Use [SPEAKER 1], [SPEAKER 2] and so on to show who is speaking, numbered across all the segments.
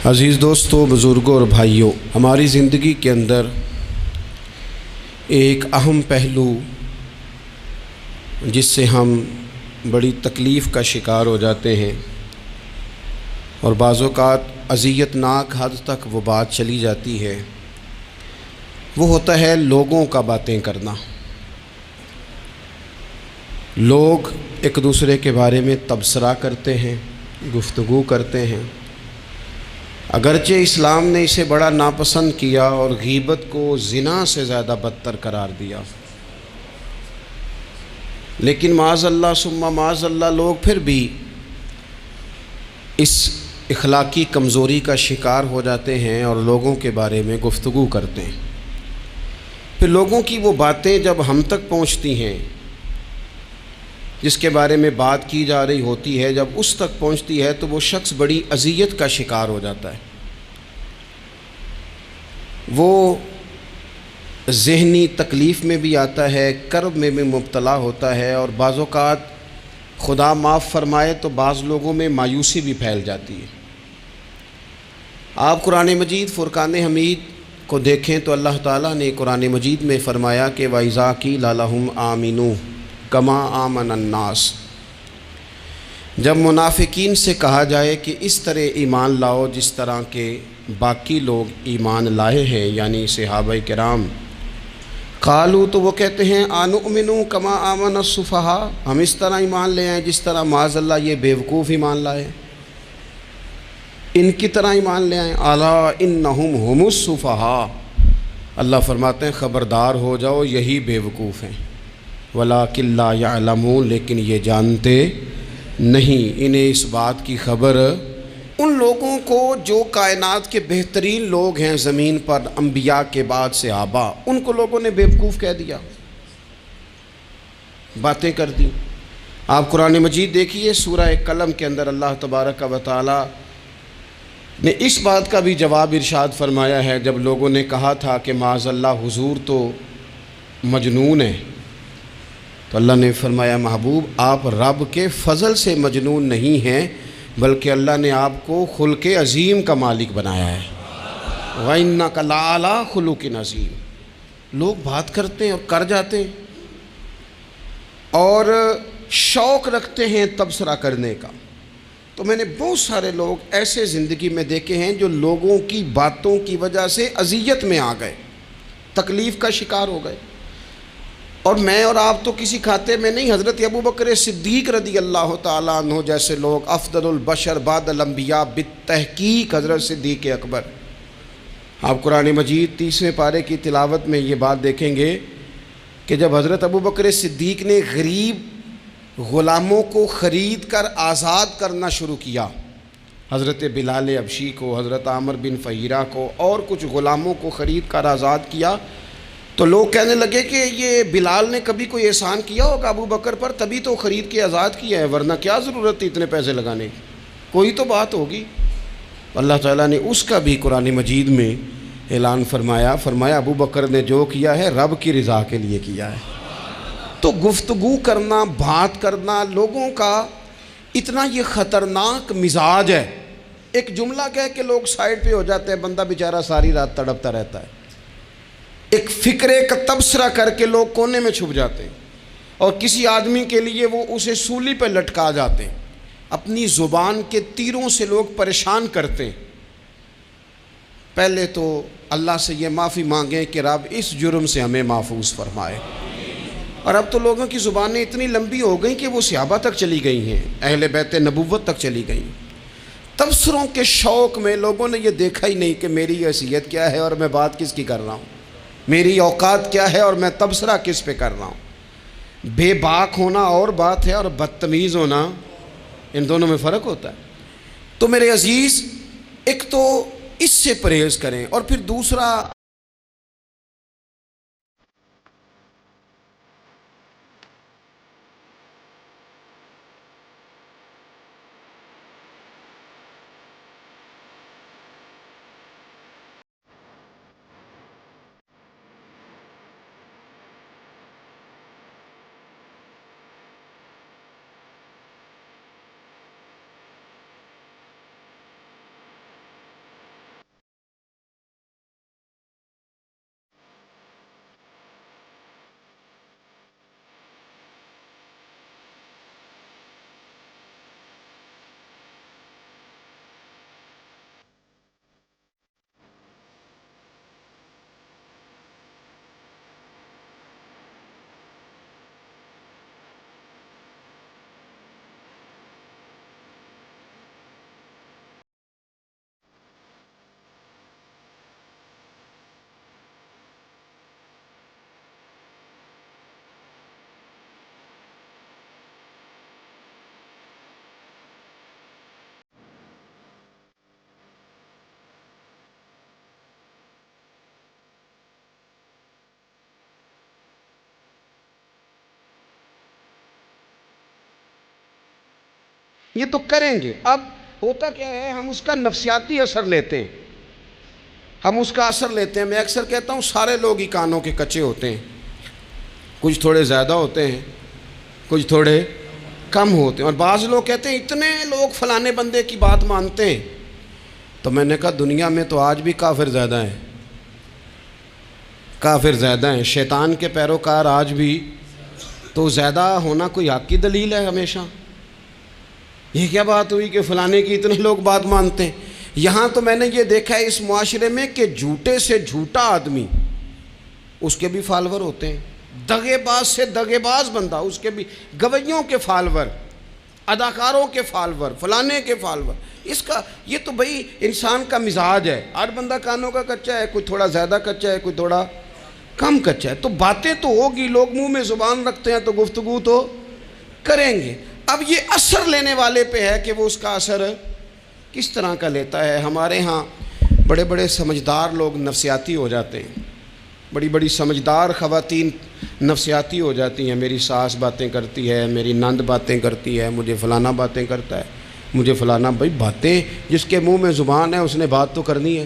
[SPEAKER 1] عزیز دوستوں، بزرگوں اور بھائیوں، ہماری زندگی کے اندر ایک اہم پہلو جس سے ہم بڑی تکلیف کا شکار ہو جاتے ہیں اور بعض اوقات اذیت ناک حد تک وہ بات چلی جاتی ہے، وہ ہوتا ہے لوگوں کا باتیں کرنا۔ لوگ ایک دوسرے کے بارے میں تبصرہ کرتے ہیں، گفتگو کرتے ہیں۔ اگرچہ اسلام نے اسے بڑا ناپسند کیا اور غیبت کو زنا سے زیادہ بدتر قرار دیا، لیکن معاذ اللہ ثم معاذ اللہ لوگ پھر بھی اس اخلاقی کمزوری کا شکار ہو جاتے ہیں اور لوگوں کے بارے میں گفتگو کرتے ہیں۔ پھر لوگوں کی وہ باتیں جب ہم تک پہنچتی ہیں، جس کے بارے میں بات کی جا رہی ہوتی ہے، جب اس تک پہنچتی ہے تو وہ شخص بڑی اذیت کا شکار ہو جاتا ہے۔ وہ ذہنی تکلیف میں بھی آتا ہے، کرب میں بھی مبتلا ہوتا ہے، اور بعض اوقات خدا معاف فرمائے تو بعض لوگوں میں مایوسی بھی پھیل جاتی ہے۔ آپ قرآن مجید فرقان حمید کو دیکھیں تو اللہ تعالیٰ نے قرآن مجید میں فرمایا کہ وَإِذَا قِيلَ لَهُمْ آمِنُوا كَمَا آمَنَ النَّاسُ، جب منافقین سے کہا جائے کہ اس طرح ایمان لاؤ جس طرح کے باقی لوگ ایمان لائے ہیں، یعنی صحابہ کرام، قالوا تو وہ کہتے ہیں آنؤمنوا کما آمن السفہاء، ہم اس طرح ایمان لے آئیں جس طرح معاذ اللہ یہ بیوقوف ایمان لائے، ان کی طرح ایمان لے آئیں۔ الا انہم هم السفہاء، اللہ فرماتے ہیں خبردار ہو جاؤ یہی بیوقوف ہیں، ولکن لا یعلمون، لیکن یہ جانتے نہیں، انہیں اس بات کی خبر ان لوگوں کو جو کائنات کے بہترین لوگ ہیں زمین پر، انبیاء کے بعد صحابہ، ان کو لوگوں نے بیوقوف کہہ دیا، باتیں کر دی۔ آپ قرآن مجید دیکھیے سورہ قلم کے اندر اللہ تبارک و تعالی نے اس بات کا بھی جواب ارشاد فرمایا ہے، جب لوگوں نے کہا تھا کہ معاذ اللہ حضور تو مجنون ہے، تو اللہ نے فرمایا محبوب آپ رب کے فضل سے مجنون نہیں ہیں، بلکہ اللہ نے آپ کو خلق عظیم کا مالک بنایا ہے۔ وَإِنَّكَ لَعَلَىٰ خُلُقٍ عَظِيمٍ، لوگ بات کرتے ہیں اور کر جاتے ہیں اور شوق رکھتے ہیں تبصرہ کرنے کا۔ تو میں نے بہت سارے لوگ ایسے زندگی میں دیکھے ہیں جو لوگوں کی باتوں کی وجہ سے اذیت میں آ گئے، تکلیف کا شکار ہو گئے، اور میں اور آپ تو کسی کھاتے میں نہیں۔ حضرت ابوبکر صدیق رضی اللہ تعالیٰ عنہ جیسے لوگ، افضل البشر بعد الانبیاء بالتحقیق حضرت صدیق اکبر، آپ قرآن مجید 30ویں پارے کی تلاوت میں یہ بات دیکھیں گے کہ جب حضرت ابوبکر صدیق نے غریب غلاموں کو خرید کر آزاد کرنا شروع کیا، حضرت بلال حبشی کو، حضرت عامر بن فہیرہ کو اور کچھ غلاموں کو خرید کر آزاد کیا، تو لوگ کہنے لگے کہ یہ بلال نے کبھی کوئی احسان کیا ہوگا ابو بکر پر، تبھی تو خرید کے آزاد کیا ہے، ورنہ کیا ضرورت تھی اتنے پیسے لگانے کی، کوئی تو بات ہوگی۔ اللہ تعالیٰ نے اس کا بھی قرآن مجید میں اعلان فرمایا ابو بکر نے جو کیا ہے رب کی رضا کے لیے کیا ہے۔ تو گفتگو کرنا، بات کرنا، لوگوں کا اتنا یہ خطرناک مزاج ہے، ایک جملہ کہہ کے لوگ سائڈ پہ ہو جاتے ہیں، بندہ بیچارہ ساری رات تڑپتا رہتا ہے، ایک فکرے کا تبصرہ کر کے لوگ کونے میں چھپ جاتے ہیں، اور کسی آدمی کے لیے وہ اسے سولی پہ لٹکا جاتے ہیں، اپنی زبان کے تیروں سے لوگ پریشان کرتے ہیں۔ پہلے تو اللہ سے یہ معافی مانگیں کہ رب اس جرم سے ہمیں محفوظ فرمائے۔ اور اب تو لوگوں کی زبانیں اتنی لمبی ہو گئیں کہ وہ صحابہ تک چلی گئی ہیں، اہل بیت نبوت تک چلی گئیں۔ تبصروں کے شوق میں لوگوں نے یہ دیکھا ہی نہیں کہ میری حیثیت کیا ہے اور میں بات کس کی کر رہا ہوں، میری اوقات کیا ہے اور میں تبصرہ کس پہ کر رہا ہوں۔ بے باک ہونا اور بات ہے اور بدتمیز ہونا، ان دونوں میں فرق ہوتا ہے۔ تو میرے عزیز، ایک تو اس سے پرہیز کریں، اور پھر دوسرا یہ تو کریں گے. اب ہوتا کیا ہے، ہم اس کا نفسیاتی اثر لیتے ہیں، ہم اس کا اثر لیتے ہیں. میں اکثر کہتا ہوں سارے لوگ ہی کانوں کے کچے ہوتے ہیں، کچھ تھوڑے زیادہ ہوتے ہیں، کچھ تھوڑے کم ہوتے ہیں. اور بعض لوگ کہتے ہیں اتنے لوگ فلانے بندے کی بات مانتے ہیں. تو میں نے کہا دنیا میں تو آج بھی کافر زیادہ ہیں، کافر زیادہ ہیں، شیطان کے پیروکار آج بھی. تو زیادہ ہونا کوئی حق کی دلیل ہے ہمیشہ؟ یہ کیا بات ہوئی کہ فلانے کی اتنے لوگ بات مانتے ہیں؟ یہاں تو میں نے یہ دیکھا ہے اس معاشرے میں کہ جھوٹے سے جھوٹا آدمی، اس کے بھی فالوور ہوتے ہیں. دغے باز سے دغے باز بندہ، اس کے بھی گویوں کے فالوور، اداکاروں کے فالوور، فلانے کے فالوور. اس کا یہ تو بھئی انسان کا مزاج ہے. ہر بندہ کانوں کا کچا ہے، کوئی تھوڑا زیادہ کچا ہے، کوئی تھوڑا کم کچا ہے. تو باتیں تو ہوگی، لوگ منہ میں زبان رکھتے ہیں تو گفتگو تو کریں گے. اب یہ اثر لینے والے پہ ہے کہ وہ اس کا اثر کس طرح کا لیتا ہے. ہمارے ہاں بڑے بڑے سمجھدار لوگ نفسیاتی ہو جاتے ہیں، بڑی بڑی سمجھدار خواتین نفسیاتی ہو جاتی ہیں. میری ساس باتیں کرتی ہے، میری نند باتیں کرتی ہے، مجھے فلانا باتیں کرتا ہے، مجھے فلانا. بھائی باتیں، جس کے منہ میں زبان ہے اس نے بات تو کرنی ہے.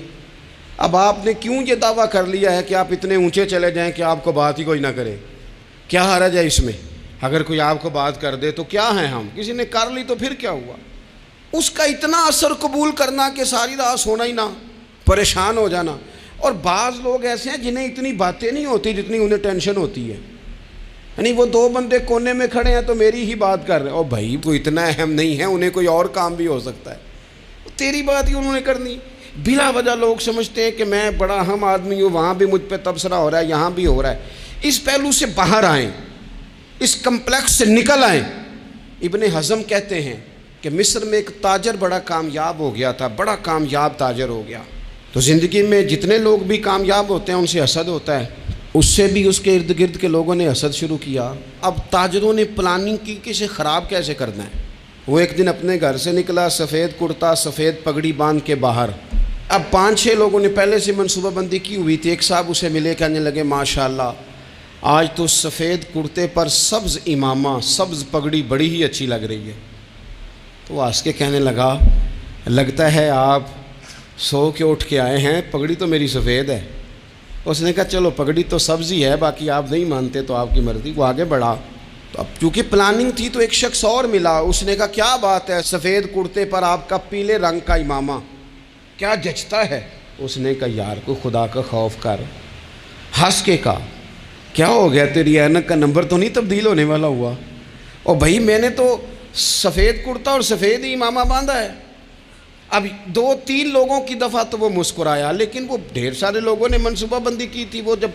[SPEAKER 1] اب آپ نے کیوں یہ دعویٰ کر لیا ہے کہ آپ اتنے اونچے چلے جائیں کہ آپ کو بات ہی کوئی نہ کرے؟ کیا حرج ہے اس میں؟ اگر کوئی آپ کو بات کر دے تو کیا ہیں ہم؟ کسی نے کر لی تو پھر کیا ہوا؟ اس کا اتنا اثر قبول کرنا کہ ساری رات سونا ہی نہ، پریشان ہو جانا. اور بعض لوگ ایسے ہیں جنہیں اتنی باتیں نہیں ہوتی جتنی انہیں ٹینشن ہوتی ہے. یعنی وہ دو بندے کونے میں کھڑے ہیں تو میری ہی بات کر رہے ہیں. اور بھائی وہ اتنا اہم نہیں ہے، انہیں کوئی اور کام بھی ہو سکتا ہے، تیری بات ہی انہوں نے کرنی. بلا وجہ لوگ سمجھتے ہیں کہ میں بڑا اہم آدمی ہوں، وہاں بھی مجھ پہ تبصرہ ہو رہا ہے، یہاں بھی ہو رہا ہے. اس پہلو سے باہر آئیں، اس کمپلیکس سے نکل آئیں. ابن حزم کہتے ہیں کہ مصر میں ایک تاجر بڑا کامیاب ہو گیا تھا، بڑا کامیاب تاجر ہو گیا. تو زندگی میں جتنے لوگ بھی کامیاب ہوتے ہیں ان سے حسد ہوتا ہے. اس سے بھی اس کے ارد گرد کے لوگوں نے حسد شروع کیا. اب تاجروں نے پلاننگ کی کہ اسے خراب کیسے کرنا ہے. وہ ایک دن اپنے گھر سے نکلا، سفید کرتا سفید پگڑی باندھ کے باہر. اب 5-6 لوگوں نے پہلے سے منصوبہ بندی کی ہوئی تھی. ایک صاحب اسے ملے، کہنے لگے ماشاءاللہ آج تو سفید کرتے پر سبز امامہ، سبز پگڑی بڑی ہی اچھی لگ رہی ہے. تو وہ ہنس کے کہنے لگا لگتا ہے آپ سو کے اٹھ کے آئے ہیں، پگڑی تو میری سفید ہے. اس نے کہا چلو پگڑی تو سبز ہی ہے، باقی آپ نہیں مانتے تو آپ کی مرضی. وہ آگے بڑھا. تو اب چونکہ پلاننگ تھی تو ایک شخص اور ملا. اس نے کہا کیا بات ہے، سفید کرتے پر آپ کا پیلے رنگ کا امامہ کیا جچتا ہے. اس نے کہا یار کو خدا کا خوف کر. ہنس کے کہا کیا ہو گیا، تیری اینک کا نمبر تو نہیں تبدیل ہونے والا ہوا؟ اور بھائی میں نے تو سفید کرتا اور سفید ہی امامہ باندھا ہے. اب 2-3 لوگوں کی دفعہ تو وہ مسکرایا، لیکن وہ ڈھیر سارے لوگوں نے منصوبہ بندی کی تھی. وہ جب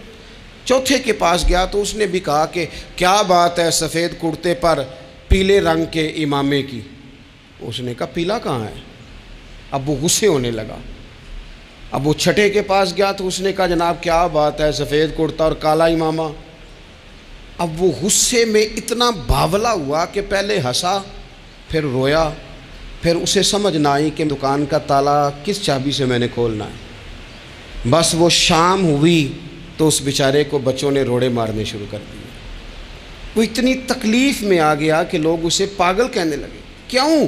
[SPEAKER 1] چوتھے کے پاس گیا تو اس نے بھی کہا کہ کیا بات ہے سفید کرتے پر پیلے رنگ کے امامے کی. اس نے کہا پیلا کہاں ہے. اب وہ غصے ہونے لگا. اب وہ چھٹے کے پاس گیا تو اس نے کہا جناب کیا بات ہے سفید کرتا اور کالا امامہ. اب وہ غصے میں اتنا باولا ہوا کہ پہلے ہنسا پھر رویا. پھر اسے سمجھ نہ آئی کہ دکان کا تالا کس چابی سے میں نے کھولنا ہے. بس وہ شام ہوئی تو اس بیچارے کو بچوں نے روڑے مارنے شروع کر دیے. وہ اتنی تکلیف میں آ گیا کہ لوگ اسے پاگل کہنے لگے. کیوں؟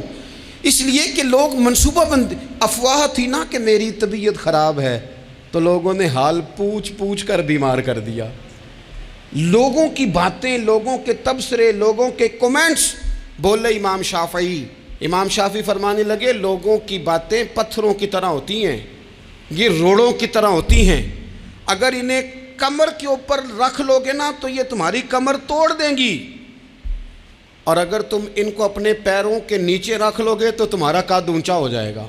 [SPEAKER 1] اس لیے کہ لوگ منصوبہ بند، افواہ تھی نا کہ میری طبیعت خراب ہے، تو لوگوں نے حال پوچھ پوچھ کر بیمار کر دیا. لوگوں کی باتیں، لوگوں کے تبصرے، لوگوں کے کومنٹس. بولے امام شافعی، امام شافعی فرمانے لگے لوگوں کی باتیں پتھروں کی طرح ہوتی ہیں، یہ روڑوں کی طرح ہوتی ہیں. اگر انہیں کمر کے اوپر رکھ لو گے نا تو یہ تمہاری کمر توڑ دیں گی، اور اگر تم ان کو اپنے پیروں کے نیچے رکھ لو گے تو تمہارا قد اونچا ہو جائے گا.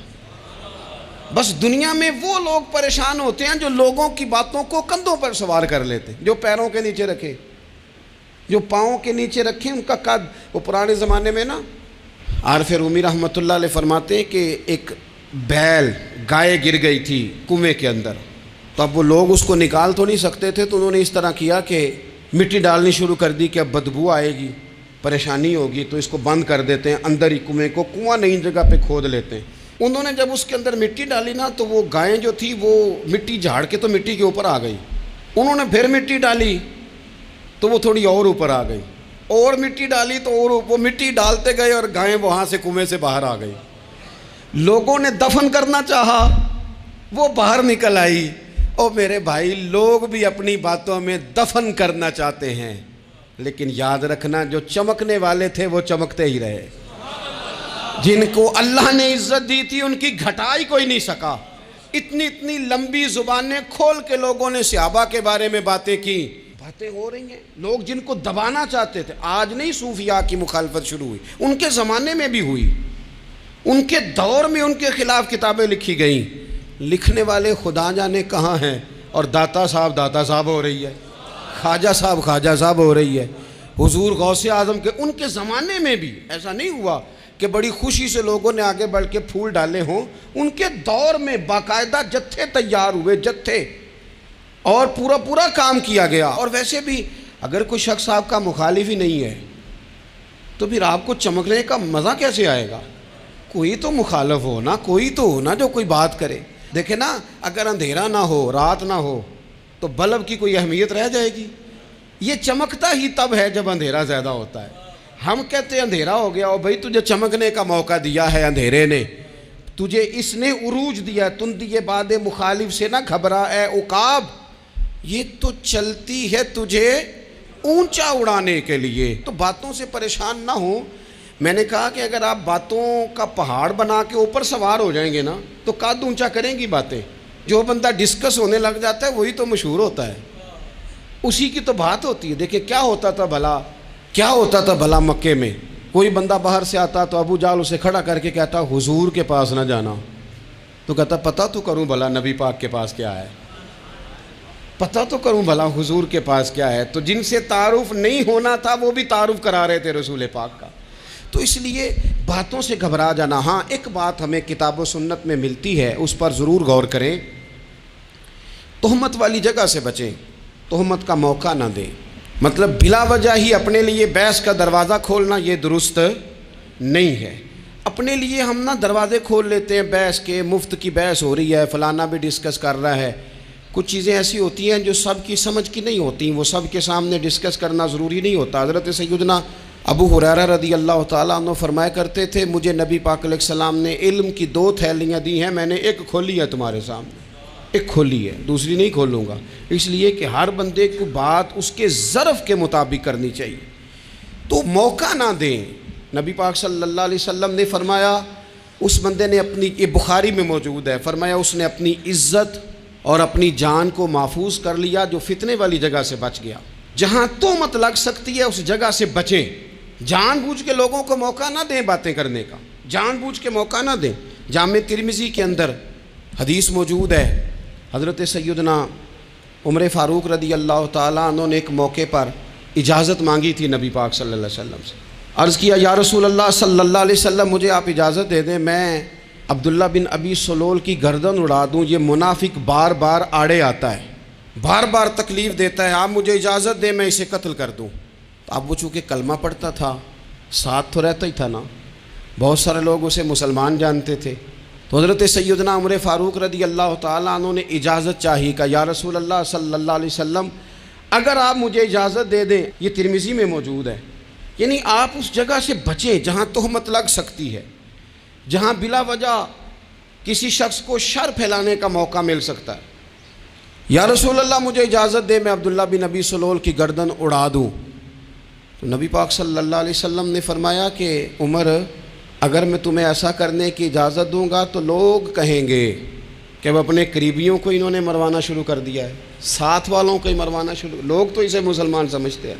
[SPEAKER 1] بس دنیا میں وہ لوگ پریشان ہوتے ہیں جو لوگوں کی باتوں کو کندھوں پر سوار کر لیتے ہیں. جو پیروں کے نیچے رکھے، جو پاؤں کے نیچے رکھے ان کا قد. وہ پرانے زمانے میں نا عارف رومی رحمۃ اللہ علیہ فرماتے ہیں کہ ایک بیل گائے گر گئی تھی کنویں کے اندر. تو اب وہ لوگ اس کو نکال تو نہیں سکتے تھے، تو انہوں نے اس طرح کیا کہ مٹی ڈالنی شروع کر دی کہ اب بدبو آئے گی، پریشانی ہوگی، تو اس کو بند کر دیتے ہیں اندر ہی کنویں کو. کنواں نئی جگہ پہ کھود لیتے ہیں. انہوں نے جب اس کے اندر مٹی ڈالی نا تو وہ گائیں جو تھی وہ مٹی جھاڑ کے تو مٹی کے اوپر آ گئی. انہوں نے پھر مٹی ڈالی تو وہ تھوڑی اور اوپر آ گئی، اور مٹی ڈالی تو اور وہ مٹی ڈالتے گئے اور گائیں وہاں سے کنویں سے باہر آ گئی. لوگوں نے دفن کرنا چاہا, وہ باہر نکل آئی. او میرے بھائی, لوگ بھی اپنی باتوں میں دفن کرنا چاہتے ہیں, لیکن یاد رکھنا جو چمکنے والے تھے وہ چمکتے ہی رہے. جن کو اللہ نے عزت دی تھی ان کی گھٹائی کوئی نہیں سکا. اتنی اتنی لمبی زبانیں کھول کے لوگوں نے صحابہ کے بارے میں باتیں کی. باتیں ہو رہی ہیں, لوگ جن کو دبانا چاہتے تھے. آج نہیں صوفیاء کی مخالفت شروع ہوئی, ان کے زمانے میں بھی ہوئی, ان کے دور میں ان کے خلاف کتابیں لکھی گئیں. لکھنے والے خدا جانے کہاں ہیں, اور داتا صاحب ہو رہی ہے, خواجہ صاحب ہو رہی ہے. حضور غوث اعظم کے ان کے زمانے میں بھی ایسا نہیں ہوا کہ بڑی خوشی سے لوگوں نے آگے بڑھ کے پھول ڈالے ہوں. ان کے دور میں باقاعدہ جتھے تیار ہوئے, جتھے, اور پورا کام کیا گیا. اور ویسے بھی اگر کوئی شخص آپ کا مخالف ہی نہیں ہے تو پھر آپ کو چمکنے کا مزہ کیسے آئے گا؟ کوئی تو مخالف ہو نا, کوئی تو ہو نا جو کوئی بات کرے. دیکھیں نا, اگر اندھیرا نہ ہو, رات نہ ہو, تو بلب کی کوئی اہمیت رہ جائے گی؟ یہ چمکتا ہی تب ہے جب اندھیرا زیادہ ہوتا ہے. ہم کہتے ہیں اندھیرا ہو گیا, اور بھائی تجھے چمکنے کا موقع دیا ہے اندھیرے نے, تجھے اس نے عروج دیا. تندی باد مخالف سے نہ گھبرا اے عقاب, یہ تو چلتی ہے تجھے اونچا اڑانے کے لیے. تو باتوں سے پریشان نہ ہو. میں نے کہا کہ اگر آپ باتوں کا پہاڑ بنا کے اوپر سوار ہو جائیں گے نا تو قد اونچا کریں گی باتیں. جو بندہ ڈسکس ہونے لگ جاتا ہے وہی تو مشہور ہوتا ہے, اسی کی تو بات ہوتی ہے. دیکھیں کیا ہوتا تھا بھلا مکے میں, کوئی بندہ باہر سے آتا تو ابو جال اسے کھڑا کر کے کہتا حضور کے پاس نہ جانا. تو کہتا پتہ تو کروں بھلا نبی پاک کے پاس کیا ہے, پتہ تو کروں بھلا حضور کے پاس کیا ہے. تو جن سے تعارف نہیں ہونا تھا وہ بھی تعارف کرا رہے تھے رسول پاک کا. تو اس لیے باتوں سے گھبرا جانا. ہاں ایک بات ہمیں کتاب و سنت میں ملتی ہے, اس پر ضرور غور کریں. تہمت والی جگہ سے بچیں, تہمت کا موقع نہ دیں. مطلب بلا وجہ ہی اپنے لیے بحث کا دروازہ کھولنا یہ درست نہیں ہے. اپنے لیے ہم نہ دروازے کھول لیتے ہیں بحث کے, مفت کی بحث ہو رہی ہے, فلانا بھی ڈسکس کر رہا ہے. کچھ چیزیں ایسی ہوتی ہیں جو سب کی سمجھ کی نہیں ہوتی, وہ سب کے سامنے ڈسکس کرنا ضروری نہیں ہوتا. حضرت سیدنا ابو ہریرہ رضی اللہ تعالیٰ عنہ فرمایا کرتے تھے, مجھے نبی پاک علیہ السلام نے علم کی 2 تھیلیاں دی ہیں, میں نے ایک کھولی ہے تمہارے سامنے, ایک کھولی ہے, دوسری نہیں کھولوں گا. اس لیے کہ ہر بندے کو بات اس کے ظرف کے مطابق کرنی چاہیے. تو موقع نہ دیں. نبی پاک صلی اللہ علیہ وسلم نے فرمایا, اس بندے نے اپنی, یہ بخاری میں موجود ہے, فرمایا اس نے اپنی عزت اور اپنی جان کو محفوظ کر لیا جو فتنے والی جگہ سے بچ گیا. جہاں تہمت لگ سکتی ہے اس جگہ سے بچیں. جان بوجھ کے لوگوں کو موقع نہ دیں باتیں کرنے کا, جان بوجھ کے موقع نہ دیں. جامع ترمذی کے اندر حدیث موجود ہے, حضرت سیدنا عمر فاروق رضی اللہ تعالیٰ عنہ نے ایک موقع پر اجازت مانگی تھی نبی پاک صلی اللہ علیہ وسلم سے. عرض کیا, یا رسول اللہ صلی اللہ علیہ وسلم مجھے آپ اجازت دے دیں, میں عبداللہ بن ابی سلول کی گردن اڑا دوں, یہ منافق بار بار آڑے آتا ہے, بار بار تکلیف دیتا ہے, آپ مجھے اجازت دیں میں اسے قتل کر دوں. تو اب وہ چونکہ کلمہ پڑھتا تھا, ساتھ تو رہتا ہی تھا نا, بہت سارے لوگ اسے مسلمان جانتے تھے. تو حضرت سیدنا عمر فاروق رضی اللہ تعالیٰ عنہ نے اجازت چاہی, کہ یا رسول اللہ صلی اللہ علیہ وسلم اگر آپ مجھے اجازت دے دیں, یہ ترمذی میں موجود ہے, یعنی آپ اس جگہ سے بچیں جہاں تہمت لگ سکتی ہے, جہاں بلا وجہ کسی شخص کو شر پھیلانے کا موقع مل سکتا ہے. یا رسول اللہ مجھے اجازت دے میں عبداللہ بن ابی سلول کی گردن اڑا دوں. تو نبی پاک صلی اللہ علیہ وسلم نے فرمایا کہ عمر, اگر میں تمہیں ایسا کرنے کی اجازت دوں گا تو لوگ کہیں گے کہ وہ اپنے قریبیوں کو انہوں نے مروانا شروع کر دیا ہے, ساتھ والوں کو ہی مروانا شروع, لوگ تو اسے مسلمان سمجھتے ہیں.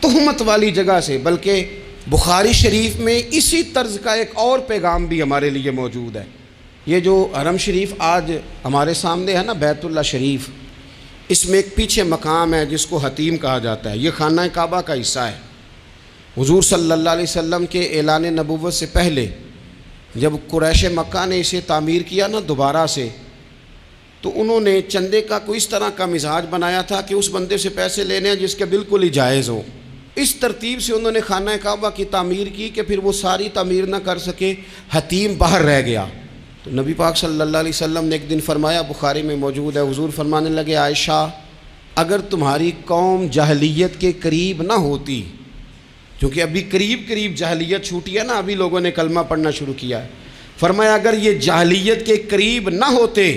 [SPEAKER 1] تہمت والی جگہ سے. بلکہ بخاری شریف میں اسی طرز کا ایک اور پیغام بھی ہمارے لیے موجود ہے. یہ جو حرم شریف آج ہمارے سامنے ہے نا, بیت اللہ شریف, اس میں ایک پیچھے مقام ہے جس کو حتیم کہا جاتا ہے. یہ خانہ کعبہ کا حصہ ہے. حضور صلی اللہ علیہ وسلم کے اعلان نبوت سے پہلے جب قریش مکہ نے اسے تعمیر کیا نا دوبارہ سے, تو انہوں نے چندے کا کوئی اس طرح کا مزاج بنایا تھا کہ اس بندے سے پیسے لینے ہیں جس کے بالکل ہی جائز ہوں. اس ترتیب سے انہوں نے خانہ کعبہ کی تعمیر کی کہ پھر وہ ساری تعمیر نہ کر سکے, حتیم باہر رہ گیا. تو نبی پاک صلی اللہ علیہ وسلم نے ایک دن فرمایا, بخاری میں موجود ہے, حضور فرمانے لگے, عائشہ اگر تمہاری قوم جاہلیت کے قریب نہ ہوتی کیونکہ ابھی قریب جاہلیت چھوٹی ہے نا، ابھی لوگوں نے کلمہ پڑھنا شروع کیا ہے۔ فرمایا اگر یہ جاہلیت کے قریب نہ ہوتے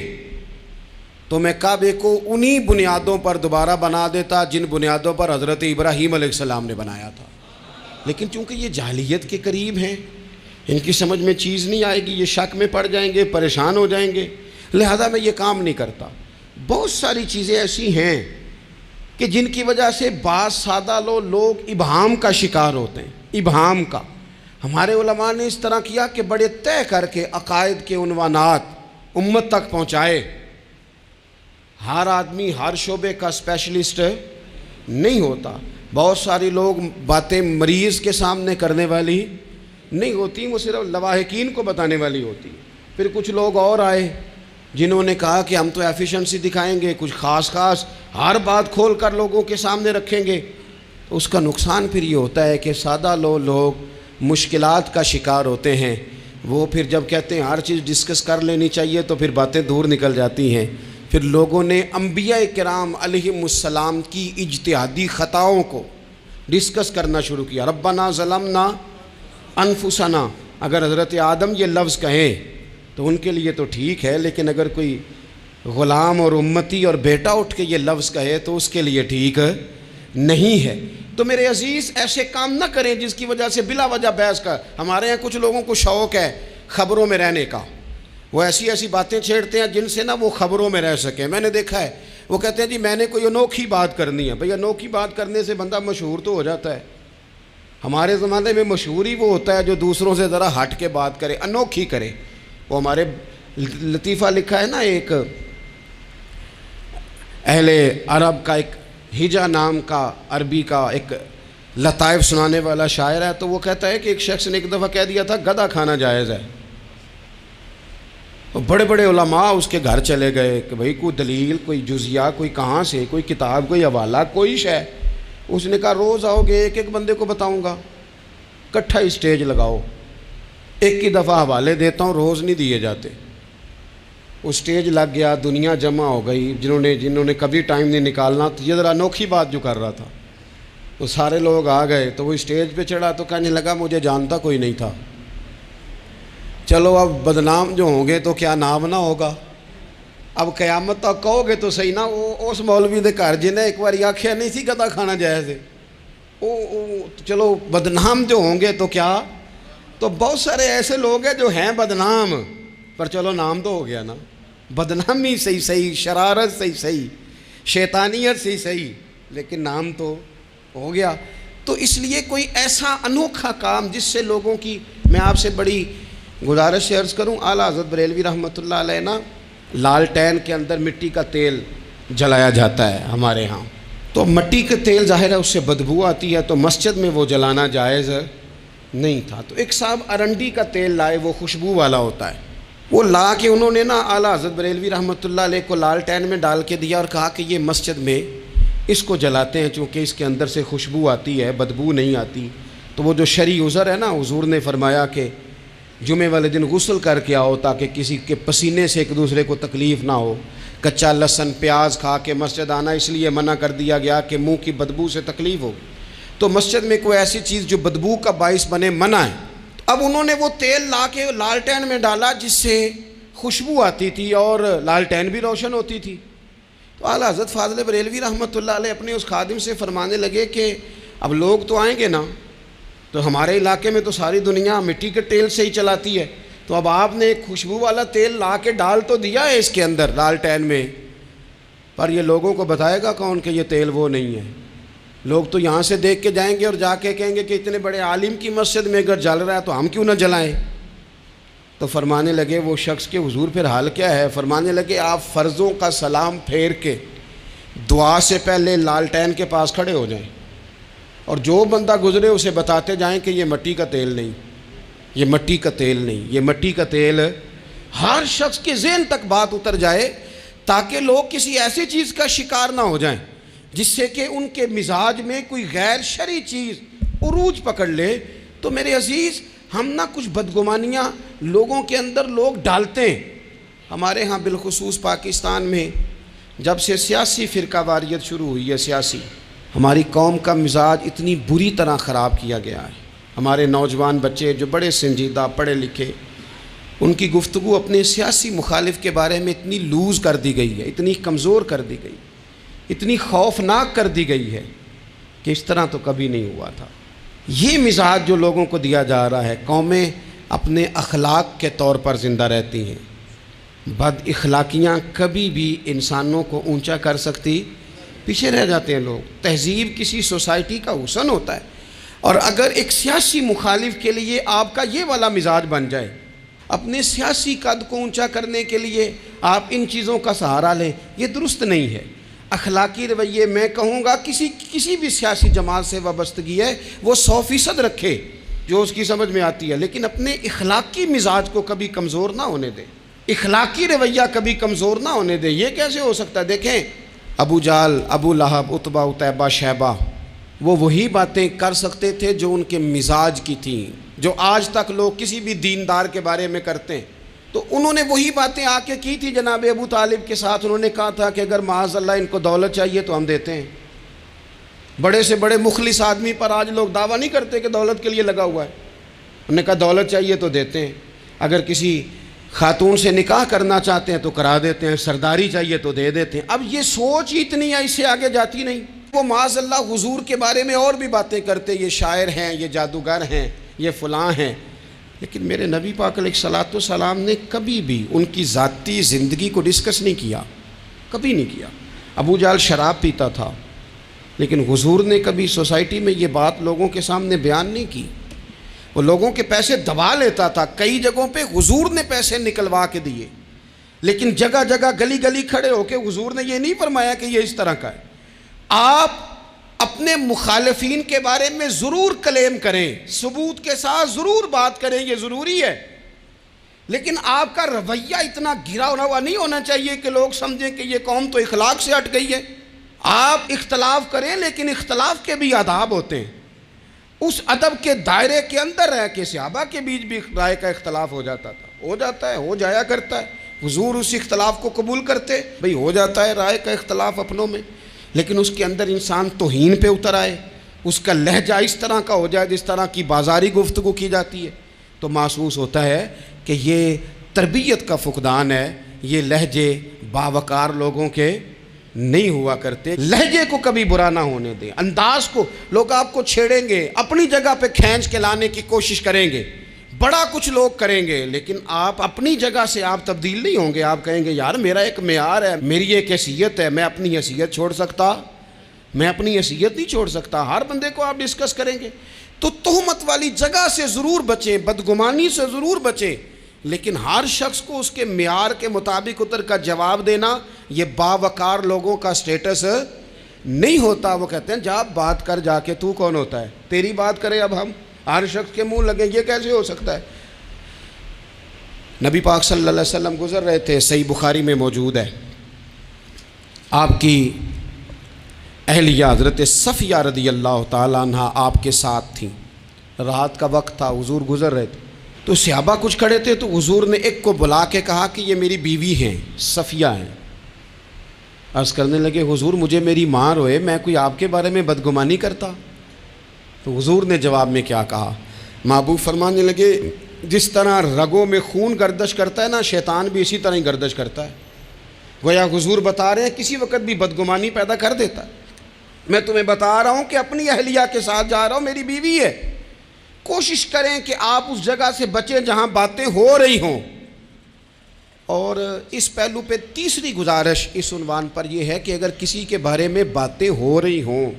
[SPEAKER 1] تو میں کعبے کو انہی بنیادوں پر دوبارہ بنا دیتا جن بنیادوں پر حضرت ابراہیم علیہ السلام نے بنایا تھا، لیکن چونکہ یہ جاہلیت کے قریب ہیں، ان کی سمجھ میں چیز نہیں آئے گی، یہ شک میں پڑ جائیں گے، پریشان ہو جائیں گے، لہذا میں یہ کام نہیں کرتا۔ بہت ساری چیزیں ایسی ہیں کہ جن کی وجہ سے بعض سادہ لوگ ابہام کا شکار ہوتے ہیں، ابہام کا۔ ہمارے علماء نے اس طرح کیا کہ بڑے طے کر کے عقائد کے عنوانات امت تک پہنچائے۔ ہر آدمی ہر شعبے کا اسپیشلسٹ نہیں ہوتا، بہت سارے لوگ باتیں مریض کے سامنے کرنے والی نہیں ہوتی، وہ صرف لواحقین کو بتانے والی ہوتی۔ پھر کچھ لوگ اور آئے جنہوں نے کہا کہ ہم تو ایفیشنسی دکھائیں گے، کچھ خاص ہر بات کھول کر لوگوں کے سامنے رکھیں گے، تو اس کا نقصان پھر یہ ہوتا ہے کہ سادہ لوگ مشکلات کا شکار ہوتے ہیں۔ وہ پھر جب کہتے ہیں ہر چیز ڈسکس کر لینی چاہیے تو پھر باتیں دور نکل جاتی ہیں۔ پھر لوگوں نے انبیاء کرام علیہم السلام کی اجتہادی خطاؤں کو ڈسکس کرنا شروع کیا۔ ربنا ظلمنا انفسنا، اگر حضرت آدم یہ لفظ کہیں تو ان کے لیے تو ٹھیک ہے، لیکن اگر کوئی غلام اور امتی اور بیٹا اٹھ کے یہ لفظ کہے تو اس کے لیے ٹھیک نہیں ہے۔ تو میرے عزیز ایسے کام نہ کریں جس کی وجہ سے بلا وجہ بحث کا۔ ہمارے یہاں کچھ لوگوں کو شوق ہے خبروں میں رہنے کا، وہ ایسی باتیں چھیڑتے ہیں جن سے نہ وہ خبروں میں رہ سکیں۔ میں نے دیکھا ہے وہ کہتے ہیں جی میں نے کوئی انوکھی بات کرنی ہے۔ بھئی انوکھی بات کرنے سے بندہ مشہور تو ہو جاتا ہے۔ ہمارے زمانے میں مشہور ہی وہ ہوتا ہے جو دوسروں سے ذرا ہٹ کے بات کرے، انوکھی کرے۔ وہ ہمارے لطیفہ لکھا ہے نا، ایک اہل عرب کا ایک ہجا نام کا عربی کا ایک لطائف سنانے والا شاعر ہے، تو وہ کہتا ہے کہ ایک شخص نے ایک دفعہ کہہ دیا تھا گدھا کھانا جائز ہے۔ بڑے بڑے علماء اس کے گھر چلے گئے کہ بھئی کوئی دلیل، کوئی جزیہ، کوئی کہاں سے، کوئی کتاب، کوئی حوالہ، کوئی شے۔ اس نے کہا روز آؤ گے ایک ایک بندے کو بتاؤں گا، کٹھا اسٹیج لگاؤ، ایک ہی دفعہ حوالے دیتا ہوں، روز نہیں دیے جاتے۔ وہ اسٹیج لگ گیا، دنیا جمع ہو گئی، جنہوں نے کبھی ٹائم نہیں نکالنا، تو یہ ذرا انوکھی بات جو کر رہا تھا، تو سارے لوگ آ گئے۔ تو وہ اسٹیج پہ چڑھا تو کہنے لگا مجھے جانتا کوئی نہیں تھا، چلو اب بدنام جو ہوں گے تو کیا نام نہ ہوگا، اب قیامت تک کہو گے تو صحیح نا۔ وہ اس مولوی دے گھر جنہیں ایک بار آکھیا نہیں سی گدھا کھانا جائز ہے، چلو بدنام جو ہوں گے تو کیا۔ تو بہت سارے ایسے لوگ ہیں جو ہیں بدنام، پر چلو نام تو ہو گیا نا، بدنامی صحیح، شرارت صحیح، شیطانیت صحیح، لیکن نام تو ہو گیا۔ تو اس لیے کوئی ایسا انوکھا کام جس سے لوگوں کی، میں آپ سے بڑی گزارش عرض کروں، اعلیٰ حضرت بریلوی رحمۃ اللہ علیہ نا، لالٹین کے اندر مٹی کا تیل جلایا جاتا ہے ہمارے ہاں، تو مٹی کا تیل ظاہر ہے اس سے بدبو آتی ہے، تو مسجد میں وہ جلانا جائز نہیں تھا۔ تو ایک صاحب ارنڈی کا تیل لائے، وہ خوشبو والا ہوتا ہے، وہ لا کے انہوں نے نا اعلیٰ حضرت بریلوی رحمۃ اللہ علیہ کو لالٹین میں ڈال کے دیا اور کہا کہ یہ مسجد میں اس کو جلاتے ہیں چونکہ اس کے اندر سے خوشبو آتی ہے، بدبو نہیں آتی۔ تو وہ جو شرعی عذر ہے نا، حضور نے فرمایا کہ جمعے والے دن غسل کر کے آؤ تاکہ کسی کے پسینے سے ایک دوسرے کو تکلیف نہ ہو۔ کچا لہسن پیاز کھا کے مسجد آنا اس لیے منع کر دیا گیا کہ منہ کی بدبو سے تکلیف ہو، تو مسجد میں کوئی ایسی چیز جو بدبو کا باعث بنے منع ہے۔ اب انہوں نے وہ تیل لا کے لالٹین میں ڈالا جس سے خوشبو آتی تھی اور لالٹین بھی روشن ہوتی تھی۔ تو اعلیٰ حضرت فاضل بریلوی رحمۃ اللہ علیہ اپنے اس خادم سے فرمانے لگے کہ اب لوگ تو آئیں گے نا، تو ہمارے علاقے میں تو ساری دنیا مٹی کے تیل سے ہی چلاتی ہے، تو اب آپ نے ایک خوشبو والا تیل لا کے ڈال تو دیا ہے اس کے اندر لالٹین میں، پر یہ لوگوں کو بتائے گا کون کہ یہ تیل وہ نہیں ہے؟ لوگ تو یہاں سے دیکھ کے جائیں گے اور جا کے کہیں گے کہ اتنے بڑے عالم کی مسجد میں اگر جل رہا ہے تو ہم کیوں نہ جلائیں۔ تو فرمانے لگے وہ شخص کے حضور پھر حال کیا ہے؟ فرمانے لگے آپ فرضوں کا سلام پھیر کے دعا سے پہلے لالٹین کے پاس کھڑے ہو جائیں، اور جو بندہ گزرے اسے بتاتے جائیں کہ یہ مٹی کا تیل نہیں، یہ مٹی کا تیل نہیں، یہ مٹی کا تیل۔ ہر شخص کے ذہن تک بات اتر جائے تاکہ لوگ کسی ایسی چیز کا شکار نہ ہو جائیں جس سے کہ ان کے مزاج میں کوئی غیر شرعی چیز عروج پکڑ لے۔ تو میرے عزیز ہم نہ کچھ بدگمانیاں لوگوں کے اندر لوگ ڈالتے ہیں۔ ہمارے ہاں بالخصوص پاکستان میں جب سے سیاسی فرقہ واریت شروع ہوئی ہے، سیاسی ہماری قوم کا مزاج اتنی بری طرح خراب کیا گیا ہے. ہمارے نوجوان بچے جو بڑے سنجیدہ پڑھے لکھے، ان کی گفتگو اپنے سیاسی مخالف کے بارے میں اتنی لوز کر دی گئی ہے، اتنی کمزور کر دی گئی، اتنی خوفناک کر دی گئی ہے کہ اس طرح تو کبھی نہیں ہوا تھا. یہ مزاج جو لوگوں کو دیا جا رہا ہے، قومیں اپنے اخلاق کے طور پر زندہ رہتی ہیں. بد اخلاقیاں کبھی بھی انسانوں کو اونچا کر سکتی، پیچھے رہ جاتے ہیں لوگ. تہذیب کسی سوسائٹی کا حسن ہوتا ہے، اور اگر ایک سیاسی مخالف کے لیے آپ کا یہ والا مزاج بن جائے، اپنے سیاسی قد کو اونچا کرنے کے لیے آپ ان چیزوں کا سہارا لیں، یہ درست نہیں ہے. اخلاقی رویے میں کہوں گا کسی بھی سیاسی جماعت سے وابستگی ہے وہ 100% رکھے جو اس کی سمجھ میں آتی ہے، لیکن اپنے اخلاقی مزاج کو کبھی کمزور نہ ہونے دے، اخلاقی رویہ کبھی کمزور نہ ہونے دے. یہ کیسے ہو سکتا ہے؟ دیکھیں، ابو جہل، ابو لہب، عتبہ، عتیبہ، شیبہ، وہ وہی باتیں کر سکتے تھے جو ان کے مزاج کی تھیں، جو آج تک لوگ کسی بھی دیندار کے بارے میں کرتے ہیں. تو انہوں نے وہی باتیں آ کے کی تھی جناب ابو طالب کے ساتھ. انہوں نے کہا تھا کہ اگر معاذ اللہ ان کو دولت چاہیے تو ہم دیتے ہیں. بڑے سے بڑے مخلص آدمی پر آج لوگ دعویٰ نہیں کرتے کہ دولت کے لیے لگا ہوا ہے. انہوں نے کہا دولت چاہیے تو دیتے ہیں، اگر کسی خاتون سے نکاح کرنا چاہتے ہیں تو کرا دیتے ہیں، سرداری چاہیے تو دے دیتے ہیں. اب یہ سوچ ہی اتنی ہے، اس سے آگے جاتی نہیں. وہ معاذ اللہ حضور کے بارے میں اور بھی باتیں کرتے، یہ شاعر ہیں، یہ جادوگر ہیں، یہ فلاں ہیں. لیکن میرے نبی پاک علیہ الصلوۃ والسلام نے کبھی بھی ان کی ذاتی زندگی کو ڈسکس نہیں کیا، کبھی نہیں کیا. ابو جہل شراب پیتا تھا، لیکن حضور نے کبھی سوسائٹی میں یہ بات لوگوں کے سامنے بیان نہیں کی. وہ لوگوں کے پیسے دبا لیتا تھا. کئی جگہوں پہ حضور نے پیسے نکلوا کے دیے، لیکن جگہ جگہ گلی گلی کھڑے ہو کے حضور نے یہ نہیں فرمایا کہ یہ اس طرح کا ہے. آپ اپنے مخالفین کے بارے میں ضرور کلیم کریں، ثبوت کے ساتھ ضرور بات کریں، یہ ضروری ہے، لیکن آپ کا رویہ اتنا گرا ہوا نہیں ہونا چاہیے کہ لوگ سمجھیں کہ یہ قوم تو اخلاق سے ہٹ گئی ہے. آپ اختلاف کریں، لیکن اختلاف کے بھی آداب ہوتے ہیں. اس ادب کے دائرے کے اندر رہ کے صحابہ کے بیچ بھی رائے کا اختلاف ہو جاتا تھا، ہو جاتا ہے، ہو جایا کرتا ہے. حضور اس اختلاف کو قبول کرتے، بھئی ہو جاتا ہے رائے کا اختلاف اپنوں میں، لیکن اس کے اندر انسان توہین پہ اتر آئے، اس کا لہجہ اس طرح کا ہو جائے جس طرح کی بازاری گفتگو کی جاتی ہے، تو محسوس ہوتا ہے کہ یہ تربیت کا فقدان ہے. یہ لہجے باوقار لوگوں کے نہیں ہوا کرتے. لہجے کو کبھی برا نہ ہونے دیں، انداز کو. لوگ آپ کو چھیڑیں گے، اپنی جگہ پہ کھینچ کے لانے کی کوشش کریں گے، بڑا کچھ لوگ کریں گے، لیکن آپ اپنی جگہ سے آپ تبدیل نہیں ہوں گے. آپ کہیں گے یار میرا ایک معیار ہے، میری ایک حیثیت ہے، میں اپنی حیثیت چھوڑ سکتا؟ میں اپنی حیثیت نہیں چھوڑ سکتا. ہر بندے کو آپ ڈسکس کریں گے. تو تہمت والی جگہ سے ضرور بچیں، بدگمانی سے ضرور بچیں، لیکن ہر شخص کو اس کے معیار کے مطابق اتر کا جواب دینا یہ باوقار لوگوں کا سٹیٹس نہیں ہوتا. وہ کہتے ہیں جا بات کر، جا کے تو کون ہوتا ہے تیری بات کرے اب ہم ہر شخص کے منہ لگیں؟ یہ کیسے ہو سکتا ہے؟ نبی پاک صلی اللہ علیہ وسلم گزر رہے تھے، صحیح بخاری میں موجود ہے. آپ کی اہلیہ حضرت صفیہ رضی اللہ تعالیٰ عنہ آپ کے ساتھ تھیں. رات کا وقت تھا، حضور گزر رہے تھے، تو صحابہ کچھ کھڑے تھے. تو حضور نے ایک کو بلا کے کہا کہ یہ میری بیوی ہیں، صفیہ ہیں. عرض کرنے لگے حضور مجھے میری ماں روئے، میں کوئی آپ کے بارے میں بدگمانی کرتا؟ تو حضور نے جواب میں کیا کہا؟ محبوب فرمانے لگے جس طرح رگوں میں خون گردش کرتا ہے نا، شیطان بھی اسی طرح ہی گردش کرتا ہے. گویا حضور بتا رہے ہیں کسی وقت بھی بدگمانی پیدا کر دیتا ہے. میں تمہیں بتا رہا ہوں کہ اپنی اہلیہ کے ساتھ جا رہا ہوں، میری بیوی ہے. کوشش کریں کہ آپ اس جگہ سے بچیں جہاں باتیں ہو رہی ہوں. اور اس پہلو پہ تیسری گزارش اس عنوان پر یہ ہے کہ اگر کسی کے بارے میں باتیں ہو رہی ہوں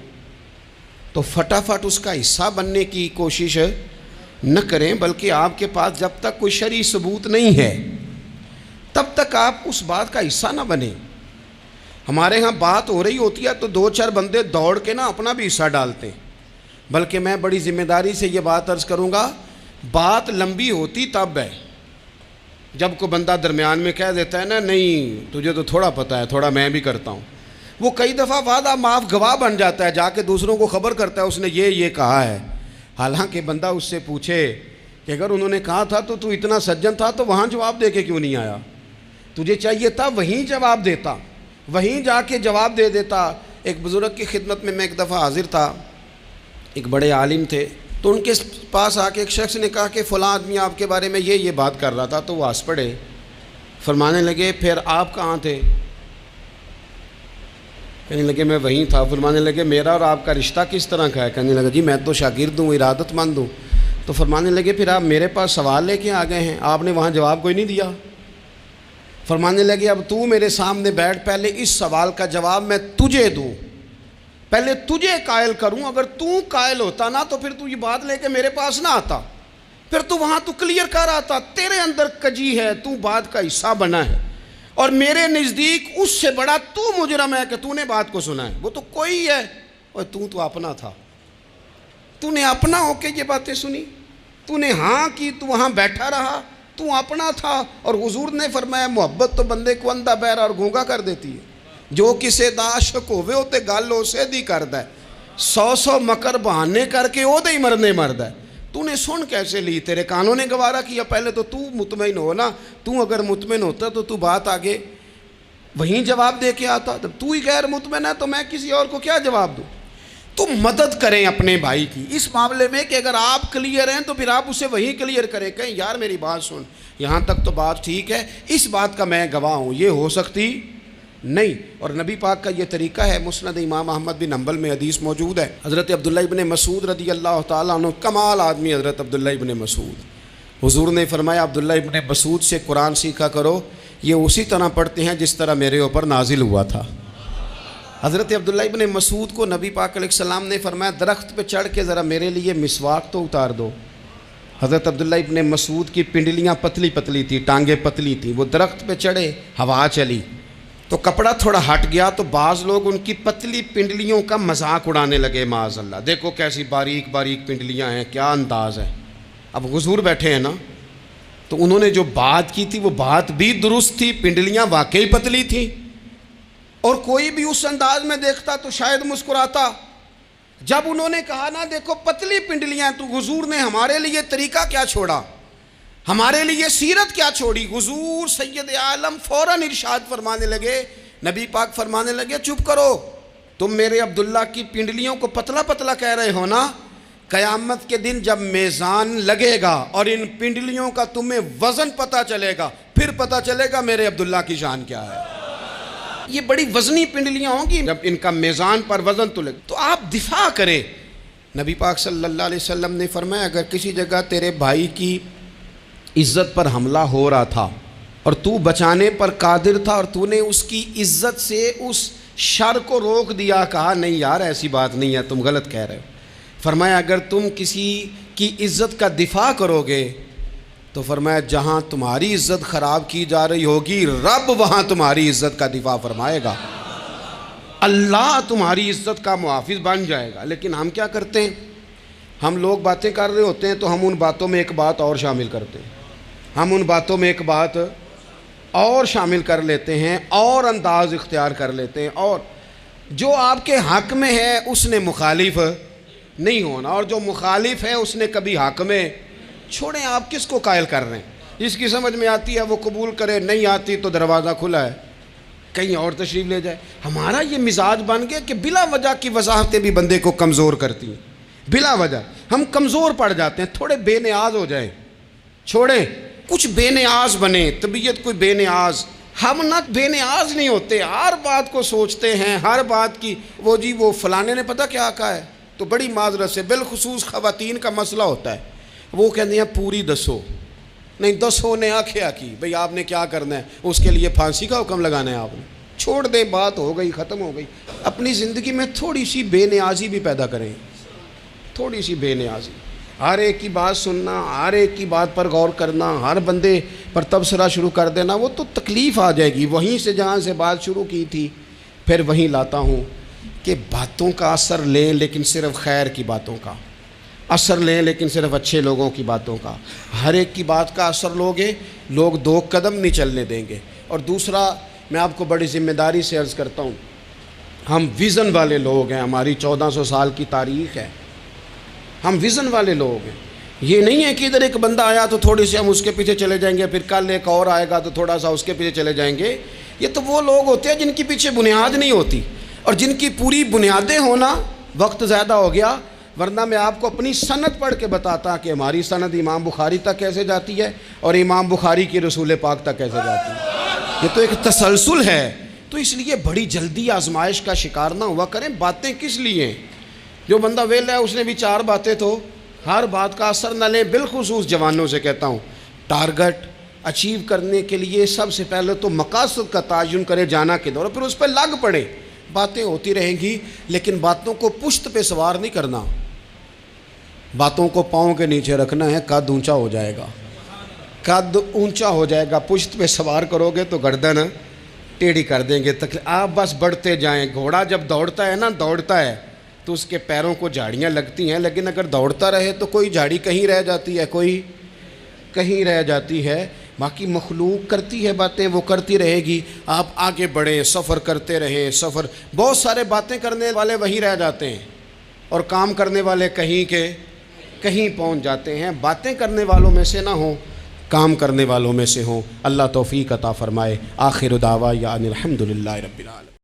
[SPEAKER 1] تو فٹافٹ اس کا حصہ بننے کی کوشش نہ کریں، بلکہ آپ کے پاس جب تک کوئی شرعی ثبوت نہیں ہے تب تک آپ اس بات کا حصہ نہ بنیں. ہمارے ہاں بات ہو رہی ہوتی ہے تو دو چار بندے دوڑ کے نا اپنا بھی حصہ ڈالتے ہیں. بلکہ میں بڑی ذمہ داری سے یہ بات عرض کروں گا، بات لمبی ہوتی تب ہے جب کوئی بندہ درمیان میں کہہ دیتا ہے نا نہیں تجھے تو تھوڑا پتہ ہے، تھوڑا میں بھی کرتا ہوں. وہ کئی دفعہ وعدہ معاف گواہ بن جاتا ہے، جا کے دوسروں کو خبر کرتا ہے اس نے یہ کہا ہے. حالانکہ بندہ اس سے پوچھے کہ اگر انہوں نے کہا تھا تو اتنا سجن تھا تو وہاں جواب دے کے کیوں نہیں آیا؟ تجھے چاہیے تھا وہیں جواب دیتا، وہیں جا کے جواب دے دیتا ایک بزرگ کی خدمت میں ایک دفعہ حاضر تھا، ایک بڑے عالم تھے، تو ان کے پاس آ کے ایک شخص نے کہا کہ فلاں آدمی آپ کے بارے میں یہ بات کر رہا تھا، تو وہ ہنس پڑے، فرمانے لگے پھر آپ کہاں تھے؟ کہنے لگے میں وہیں تھا۔ فرمانے لگے میرا اور آپ کا رشتہ کس طرح کا ہے؟ کہنے لگا جی میں تو شاگرد ہوں، ارادت مند ہوں۔ تو فرمانے لگے پھر آپ میرے پاس سوال لے کے آ گئے ہیں، آپ نے وہاں جواب کوئی نہیں دیا۔ فرمانے لگے اب تو میرے سامنے بیٹھ، پہلے اس سوال کا جواب میں تجھے دوں، پہلے تجھے قائل کروں، اگر تو قائل ہوتا نا تو پھر تو یہ بات لے کے میرے پاس نہ آتا، پھر تو وہاں تو کلیئر کر آتا، تیرے اندر کجی ہے، تو بات کا حصہ بنا ہے، اور میرے نزدیک اس سے بڑا تو مجرم ہے کہ تو نے بات کو سنا ہے، وہ تو کوئی ہے، اور تو اپنا تھا، تو نے اپنا ہو کے یہ باتیں سنی، تو نے ہاں کی، تو وہاں بیٹھا رہا، تو اپنا تھا۔ اور حضور نے فرمایا محبت تو بندے کو اندھا بہرا اور گونگا کر دیتی ہے، جو کسے دا عاشق ہوئے ہوتے گل اسے دی کردا ہے، 100 مکر بہانے کر کے او دے ہی مرنے مرد ہے۔ تو نے سن کیسے لی؟ تیرے کانوں نے گوارا کیا؟ پہلے تو مطمئن ہو نا، تو اگر مطمئن ہوتا تو بات آگے وہیں جواب دے کے آتا، جب تو ہی غیر مطمئن ہے تو میں کسی اور کو کیا جواب دوں؟ تو مدد کریں اپنے بھائی کی اس معاملے میں کہ اگر آپ کلیئر ہیں تو پھر آپ اسے وہیں کلیئر کریں، کہیں یار میری بات سن، یہاں تک تو بات ٹھیک ہے، اس بات کا میں گواہ ہوں، یہ ہو سکتی نہیں۔ اور نبی پاک کا یہ طریقہ ہے، مسند امام احمد بن حنبل میں حدیث موجود ہے، حضرت عبداللہ ابن مسعود رضی اللہ تعالیٰ عنہ، کمال آدمی حضرت عبداللہ ابن مسعود، حضور نے فرمایا عبداللہ ابن مسعود سے قرآن سیکھا کرو، یہ اسی طرح پڑھتے ہیں جس طرح میرے اوپر نازل ہوا تھا۔ حضرت عبداللہ ابن مسعود کو نبی پاک علیہ السلام نے فرمایا درخت پہ چڑھ کے ذرا میرے لیے مسواک تو اتار دو۔ حضرت عبداللہ ابن مسعود کی پنڈلیاں پتلی پتلی تھی، ٹانگیں پتلی تھیں، وہ درخت پہ چڑھے، ہوا چلی تو کپڑا تھوڑا ہٹ گیا، تو بعض لوگ ان کی پتلی پنڈلیوں کا مذاق اڑانے لگے، معاذ اللہ، دیکھو کیسی باریک باریک پنڈلیاں ہیں، کیا انداز ہے۔ اب حضور بیٹھے ہیں نا، تو انہوں نے جو بات کی تھی وہ بات بھی درست تھی، پنڈلیاں واقعی پتلی تھیں، اور کوئی بھی اس انداز میں دیکھتا تو شاید مسکراتا۔ جب انہوں نے کہا نا دیکھو پتلی پنڈلیاں، تو حضور نے ہمارے لیے طریقہ کیا چھوڑا، ہمارے لیے سیرت کیا چھوڑی۔ حضور سید عالم فوراً ارشاد فرمانے لگے، نبی پاک فرمانے لگے چپ کرو، تم میرے عبداللہ کی پنڈلیوں کو پتلا پتلا کہہ رہے ہو نا، قیامت کے دن جب میزان لگے گا اور ان پنڈلیوں کا تمہیں وزن پتہ چلے گا، پھر پتہ چلے گا میرے عبداللہ کی شان کیا ہے۔ یہ بڑی وزنی پنڈلیاں ہوں گی، جب ان کا میزان پر وزن تلے تو آپ دفاع کریں۔ نبی پاک صلی اللہ علیہ وسلم نے فرمایا اگر کسی جگہ تیرے بھائی کی عزت پر حملہ ہو رہا تھا اور تو بچانے پر قادر تھا اور تو نے اس کی عزت سے اس شر کو روک دیا، کہا نہیں یار ایسی بات نہیں ہے، تم غلط کہہ رہے ہو، فرمایا اگر تم کسی کی عزت کا دفاع کرو گے تو فرمایا جہاں تمہاری عزت خراب کی جا رہی ہوگی رب وہاں تمہاری عزت کا دفاع فرمائے گا، اللہ تمہاری عزت کا محافظ بن جائے گا۔ لیکن ہم کیا کرتے ہیں، ہم لوگ باتیں کر رہے ہوتے ہیں تو ہم ان باتوں میں ایک بات اور شامل کرتے ہیں، ہم ان باتوں میں ایک بات اور شامل کر لیتے ہیں اور انداز اختیار کر لیتے ہیں، اور جو آپ کے حق میں ہے اس نے مخالف نہیں ہونا، اور جو مخالف ہے اس نے کبھی حق میں چھوڑیں۔ آپ کس کو قائل کر رہے ہیں؟ جس کی سمجھ میں آتی ہے وہ قبول کرے، نہیں آتی تو دروازہ کھلا ہے، کہیں اور تشریف لے جائے۔ ہمارا یہ مزاج بن گیا کہ بلا وجہ کی وضاحتیں بھی بندے کو کمزور کرتی ہیں، بلا وجہ ہم کمزور پڑ جاتے ہیں، تھوڑے بے نیاز ہو جائیں، چھوڑیں کچھ بے نیاز بنے، طبیعت کوئی بے نیاز، ہم نہ بے نیاز نہیں ہوتے، ہر بات کو سوچتے ہیں، ہر بات کی وہ جی وہ فلانے نے پتہ کیا کہا ہے، تو بڑی معذرت سے بالخصوص خواتین کا مسئلہ ہوتا ہے، وہ کہتے ہیں پوری دسو، نہیں دسو نے آکھیا کی بھئی آپ نے کیا کرنا ہے، اس کے لیے پھانسی کا حکم لگانا ہے آپ نے، چھوڑ دیں، بات ہو گئی ختم ہو گئی۔ اپنی زندگی میں تھوڑی سی بے نیازی بھی پیدا کریں، تھوڑی سی بے نیازی، ہر ایک کی بات سننا، ہر ایک کی بات پر غور کرنا، ہر بندے پر تبصرہ شروع کر دینا، وہ تو تکلیف آ جائے گی۔ وہیں سے جہاں سے بات شروع کی تھی پھر وہیں لاتا ہوں کہ باتوں کا اثر لیں لیکن صرف خیر کی باتوں کا اثر لیں، لیکن صرف اچھے لوگوں کی باتوں کا، ہر ایک کی بات کا اثر لوگے، لوگ دو قدم نہیں چلنے دیں گے۔ اور دوسرا میں آپ کو بڑی ذمہ داری سے عرض کرتا ہوں، ہم ویژن والے لوگ ہیں، ہماری 1400 سال کی تاریخ ہے، ہم ویژن والے لوگ ہیں۔ یہ نہیں ہے کہ ادھر ایک بندہ آیا تو تھوڑی سی ہم اس کے پیچھے چلے جائیں گے، پھر کل ایک اور آئے گا تو تھوڑا سا اس کے پیچھے چلے جائیں گے۔ یہ تو وہ لوگ ہوتے ہیں جن کے پیچھے بنیاد نہیں ہوتی۔ اور جن کی پوری بنیادیں ہونا، وقت زیادہ ہو گیا ورنہ میں آپ کو اپنی سند پڑھ کے بتاتا کہ ہماری سند امام بخاری تک کیسے جاتی ہے اور امام بخاری کی رسول پاک تک کیسے جاتی ہے۔ یہ تو ایک تسلسل ہے۔ تو اس لیے بڑی جلدی آزمائش کا شکار نہ ہوا کریں۔ باتیں کس لیے ہیں؟ جو بندہ ویلا ہے اس نے بھی 4 باتیں، تو ہر بات کا اثر نہ لیں۔ بالخصوص جوانوں سے کہتا ہوں، ٹارگٹ اچیو کرنے کے لیے سب سے پہلے تو مقاصد کا تعین کرے، جانا کدھر، اور پھر اس پہ لگ پڑے۔ باتیں ہوتی رہیں گی لیکن باتوں کو پشت پہ سوار نہیں کرنا، باتوں کو پاؤں کے نیچے رکھنا ہے، قد اونچا ہو جائے گا، قد اونچا ہو جائے گا۔ پشت پہ سوار کرو گے تو گردن ٹیڑھی کر دیں گے۔ آپ بس بڑھتے جائیں۔ گھوڑا جب دوڑتا ہے نا، دوڑتا ہے تو اس کے پیروں کو جھاڑیاں لگتی ہیں، لیکن اگر دوڑتا رہے تو کوئی جھاڑی کہیں رہ جاتی ہے، کوئی کہیں رہ جاتی ہے۔ باقی مخلوق کرتی ہے باتیں، وہ کرتی رہے گی۔ آپ آگے بڑھیں، سفر کرتے رہیں۔ سفر بہت سارے باتیں کرنے والے وہیں رہ جاتے ہیں اور کام کرنے والے کہیں کے کہیں پہنچ جاتے ہیں۔ باتیں کرنے والوں میں سے نہ ہوں، کام کرنے والوں میں سے ہوں۔ اللہ توفیق عطا فرمائے۔ آخر دعوانا الحمدللہ رب العالمین۔